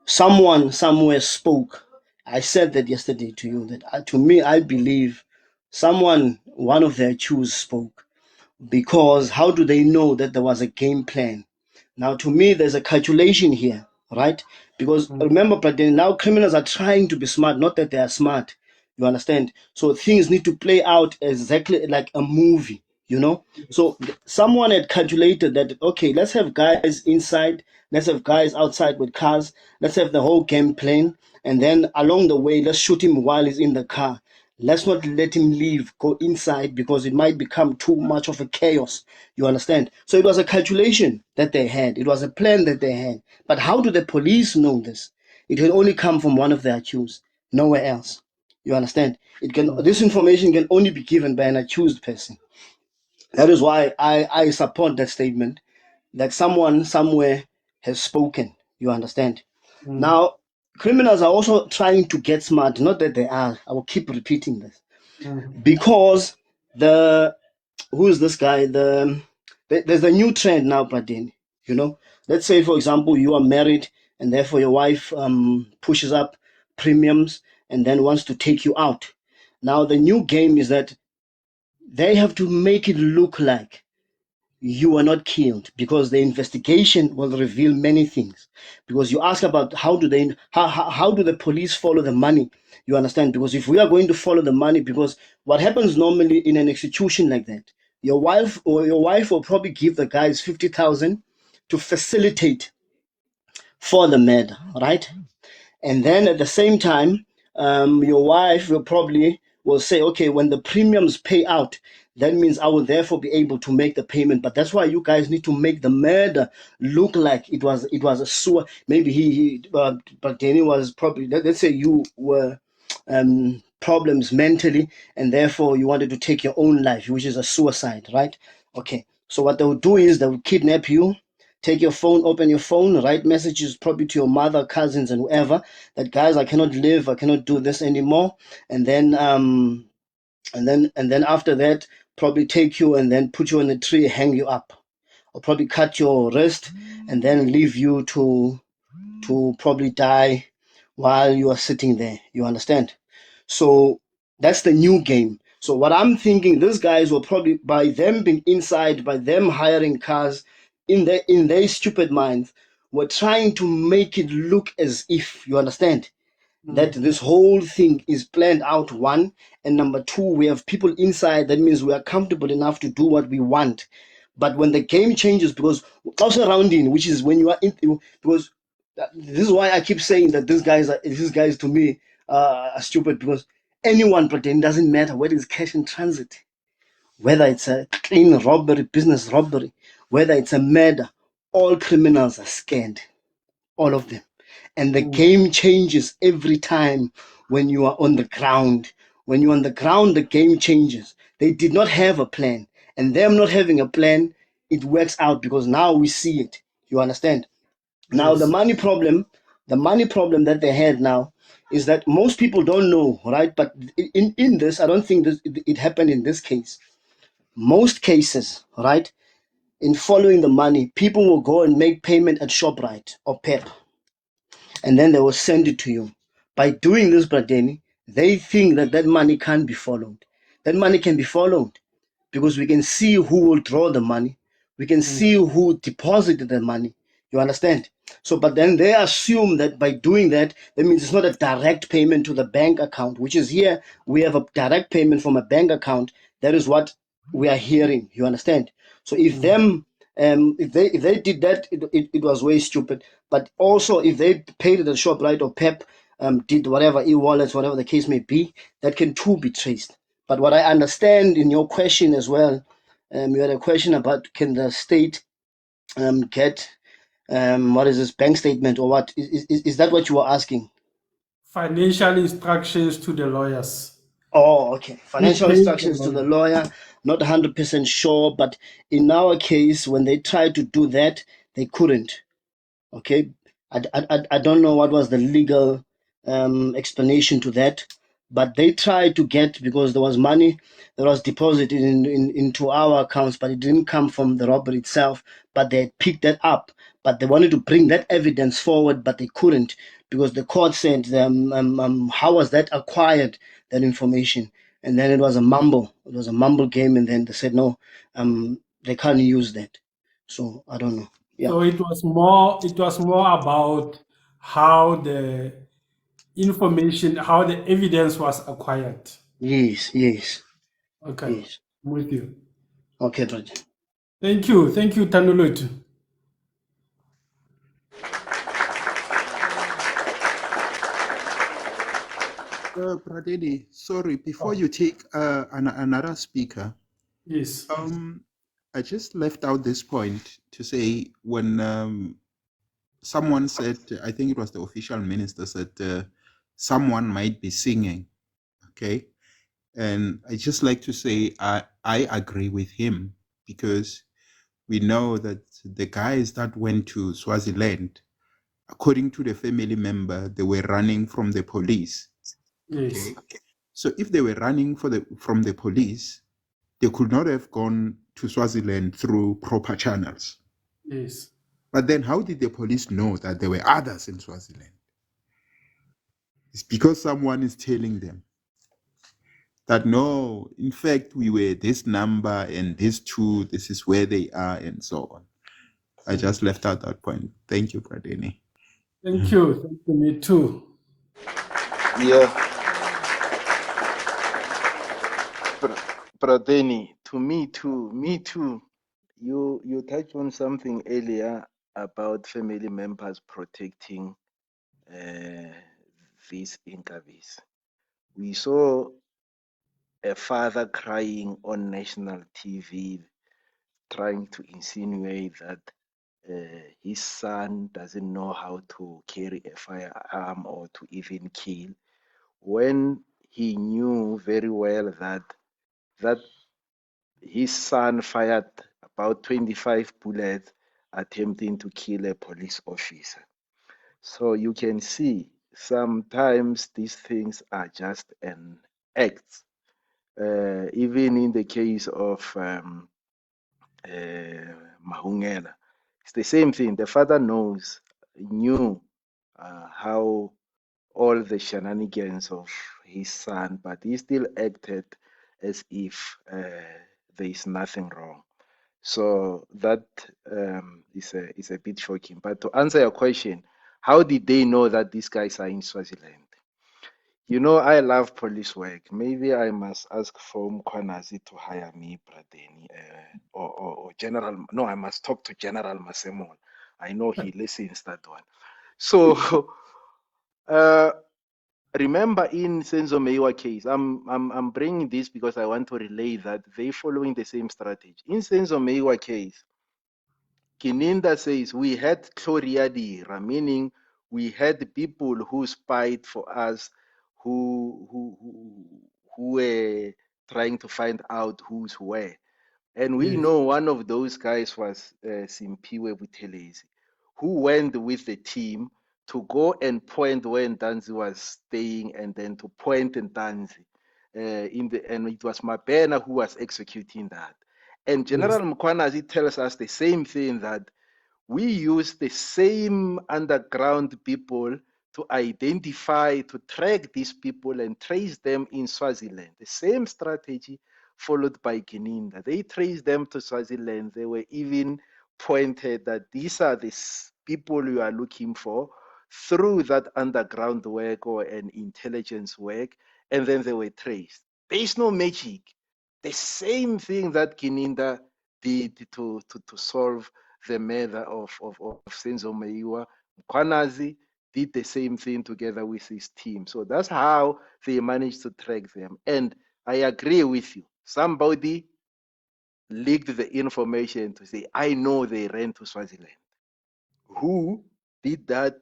someone somewhere spoke. I said that yesterday to you, that to me, I believe one of their accused spoke, because how do they know that there was a game plan? Now, to me, there's a calculation here, right? Because remember, but then now criminals are trying to be smart, not that they are smart. You understand? So things need to play out exactly like a movie, you know? So someone had calculated that, okay, let's have guys inside, let's have guys outside with cars, let's have the whole game plan, and then along the way, let's shoot him while he's in the car. Let's not let him leave, go inside, because it might become too much of a chaos. You understand? So it was a calculation that they had. It was a plan that they had. But how do the police know this? It can only come from one of the accused, nowhere else. You understand? It can. This information can only be given by an accused person. That is why I support that statement that someone somewhere has spoken. You understand? Now, criminals are also trying to get smart. Not that they are. I will keep repeating this because the who is this guy? There's a new trend now, Pradeni. You know, let's say for example you are married and therefore your wife pushes up premiums and then wants to take you out. Now the new game is that they have to make it look like you were not killed because the investigation will reveal many things. Because you ask about how do the police follow the money? You understand? Because if we are going to follow the money, because what happens normally in an execution like that, your wife will probably give the guys 50,000 to facilitate for the murder, right? And then at the same time, your wife will say, okay, when the premiums pay out, that means I will therefore be able to make the payment. But that's why you guys need to make the murder look like it was a sewer. Maybe but Danny was probably, let's say you were problems mentally, and therefore you wanted to take your own life, which is a suicide, right? Okay. So what they will do is they will kidnap you, take your phone, open your phone, write messages probably to your mother, cousins, and whoever, that guys, I cannot live, I cannot do this anymore. And then after that, probably take you and then put you in a tree, hang you up, or probably cut your wrist and then leave you to probably die while you are sitting there. You understand? So that's the new game. So what I'm thinking, these guys will probably, by them being inside, by them hiring cars, in their stupid minds, were trying to make it look as if, you understand, that this whole thing is planned out, one, and number two, we have people inside. That means we are comfortable enough to do what we want. But when the game changes, because also surrounding, which is when you are in, because this is why I keep saying that these guys to me are stupid, because anyone pretend, doesn't matter whether it's cash in transit, whether it's a clean robbery, business robbery, whether it's a murder, all criminals are scared, all of them. And the game changes every time when you are on the ground. When you're on the ground, the game changes. They did not have a plan. And them not having a plan, it works out because now we see it. You understand? Now the money problem that they had now is that most people don't know, right? But in this, I don't think it happened in this case. Most cases, right, in following the money, people will go and make payment at ShopRite or PEP, and then they will send it to you. By doing this, Bradeni, they think that that money can't be followed. That money can be followed because we can see who will draw the money. We can see who deposited the money. You understand? So, but then they assume that by doing that, that means it's not a direct payment to the bank account, which is here. We have a direct payment from a bank account. That is what we are hearing. You understand? So if if they did that, it was way stupid. But also if they paid at the shop, right, or PEP did whatever, e-wallets, whatever the case may be, that can too be traced. But what I understand in your question as well, you had a question about can the state get what is this, bank statement or what? Is that what you were asking? Financial instructions to the lawyers. Oh, okay. Financial Who paid the instructions to the money? lawyer, not 100% sure, but in our case, when they tried to do that, they couldn't. Okay, I don't know what was the legal explanation to that, but they tried to get, because there was money that was deposited into our accounts, but it didn't come from the robbery itself, but they picked that up, but they wanted to bring that evidence forward, but they couldn't because the court said, how was that acquired, that information? And then it was a mumble game, and then they said no, they can't use that. So I don't know. So it was more about how the information, how the evidence was acquired. Yes, yes, Okay, yes. I'm with you. Okay, Raj. Thank you, Tanolotu. Pradeni, sorry, before you take another speaker, Yes, I just left out this point to say when someone said, I think it was the official minister said, someone might be singing, okay? And I just like to say I agree with him because we know that the guys that went to Swaziland, according to the family member, they were running from the police. yes, Okay. So if they were running from the police, they could not have gone to Swaziland through proper channels. yes. But then how did the police know that there were others in Swaziland? It's because someone is telling them that no, in fact, we were this number and these two, this is where they are, and so on. I just left out that point. Thank you, Pradeni. Thank you, me too. Yeah, Pradeni, to me too. You touched on something earlier about family members protecting these incavis. We saw a father crying on national TV, trying to insinuate that his son doesn't know how to carry a firearm or to even kill, when he knew very well that his son fired about 25 bullets attempting to kill a police officer. So you can see sometimes these things are just an act. Even in the case of Mahungela, it's the same thing. The father knew how all the shenanigans of his son, but he still acted as if there is nothing wrong. So that is a bit shocking. But to answer your question, how did they know that these guys are in Swaziland? You know, I love police work. Maybe I must ask for Mkwanazi to hire me, Pradeni, or General. No, I must talk to General Masemon. I know he listens that one. So, remember in Senzo Meiwa case, I'm bringing this because I want to relay that they following the same strategy. In Senzo Meiwa case, Kininda says we had Cloriadira, meaning we had people who spied for us, who were trying to find out who's where. And we Yes, know one of those guys was Simpiwe Buthelezi, who went with the team to go and point where Ntanzi was staying and then to point Ntanzi. And it was Mabena who was executing that. And General yes, Mkwanazi tells us the same thing, that we use the same underground people to identify, to track these people and trace them in Swaziland. The same strategy followed by Gininda. They traced them to Swaziland. They were even pointed that these are the people you are looking for through that underground work or an intelligence work, and then they were traced. There is no magic. The same thing that Gininda did to solve the murder of Senzo Meiwa. Kwanazi did the same thing together with his team. So that's how they managed to track them. And I agree with you. Somebody leaked the information to say, I know they ran to Swaziland. Who did that?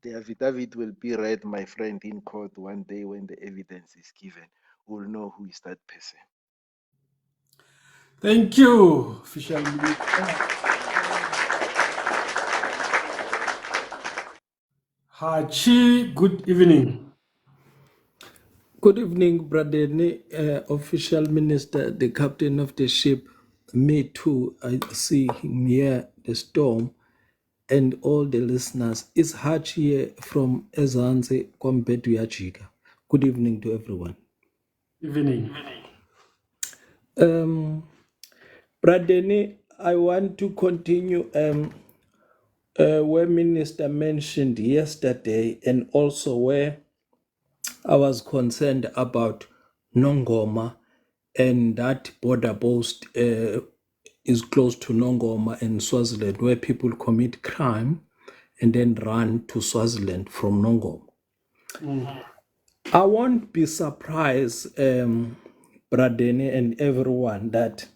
The affidavit will be read, my friend, in court one day when the evidence is given. We'll know who is that person. thank you, official minister. Hachi, good evening. Good evening, Brother official minister, the captain of the ship. Me too. I see him here, the storm, and all the listeners. It's Hutch here from Ezanze, Kombetu Yachika. Good evening to everyone. Evening. Brother, I want to continue. where Minister mentioned yesterday, and also where I was concerned about Nongoma, and that border post is close to Nongoma and Swaziland, where people commit crime and then run to Swaziland from Nongoma. I won't be surprised, Bradeni and everyone, that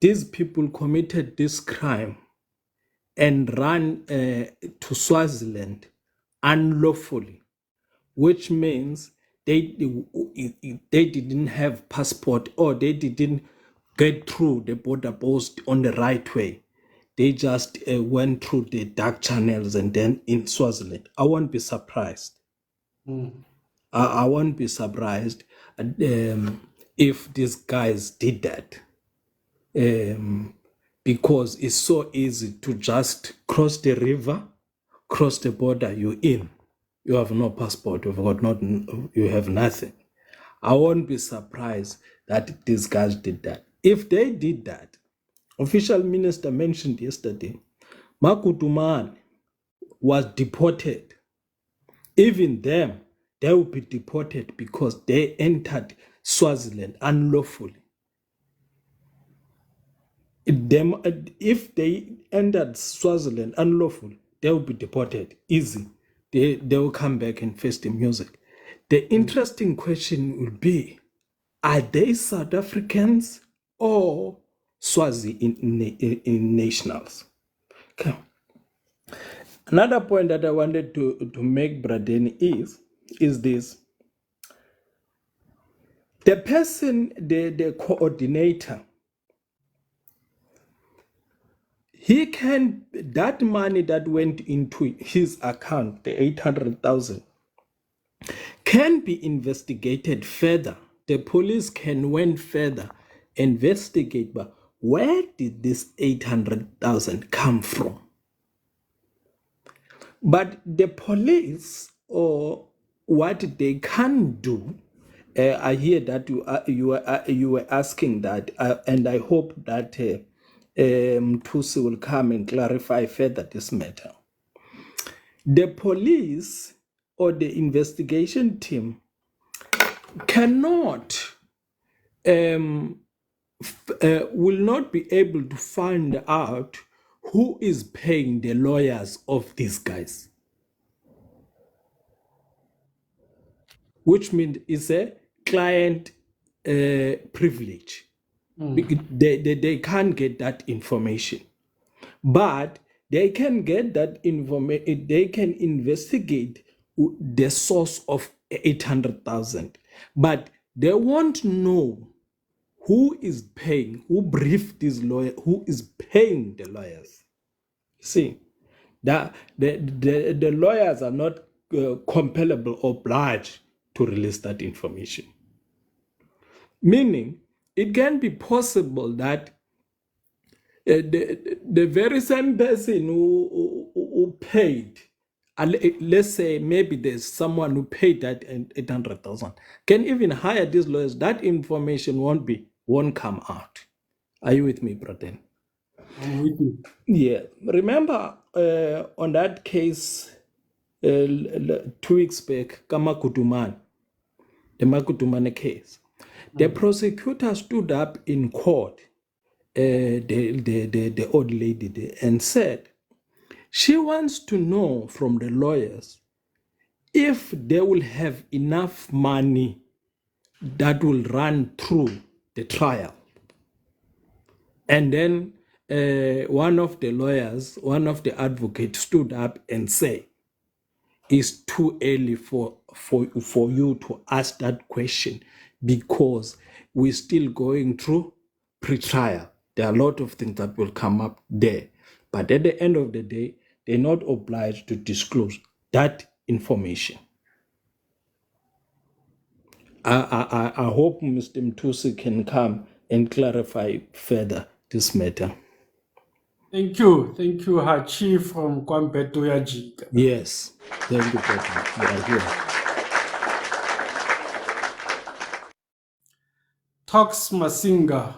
these people committed this crime and ran to Swaziland unlawfully, which means they didn't have passport, or they didn't get through the border post on the right way. They just went through the dark channels and then in Swaziland. I won't be surprised. I won't be surprised if these guys did that. Because it's so easy to just cross the river, cross the border, you're in. You have no passport, you have nothing. I won't be surprised that these guys did that. If they did that, official minister mentioned yesterday, Makutuman was deported. Even them, they will be deported because they entered Swaziland unlawfully. If they entered Swaziland unlawfully, they will be deported. Easy. They will come back and face the music. The interesting question will be, are they South Africans or Swazi in nationals? Okay. Another point that I wanted to make, Bradeni, is this. The person, the coordinator, that money that went into his account, the 800,000, can be investigated further. The police can went further, investigate, but where did this 800,000 come from? But the police, or what they can do, I hear that you were asking that, and I hope that Tusi will come and clarify further this matter. The police or the investigation team cannot, will not be able to find out who is paying the lawyers of these guys, which means it's a client privilege. They can't get that information, but they can get that information. They can investigate the source of 800,000, but they won't know who is paying, who briefed this lawyer, who is paying the lawyers. See, that the lawyers are not compellable or obliged to release that information. Meaning, it can be possible that the very same person who paid, let's say maybe there's someone who paid that 800,000, can even hire these lawyers. That information won't come out. Are you with me, brother? I'm with you. Yeah. Remember on that case 2 weeks back, the Makutumane case, the prosecutor stood up in court, the old lady there, and said she wants to know from the lawyers if they will have enough money that will run through the trial. And then one of the advocates stood up and said, it's too early for you to ask that question because we're still going through pre-trial. There are a lot of things that will come up there. But at the end of the day, they're not obliged to disclose that information. I hope Mr. Mtusi can come and clarify further this matter. Thank you, Hachi from Kwampeto Yajika. Yes, thank you, President. You are here. Tox Masinga.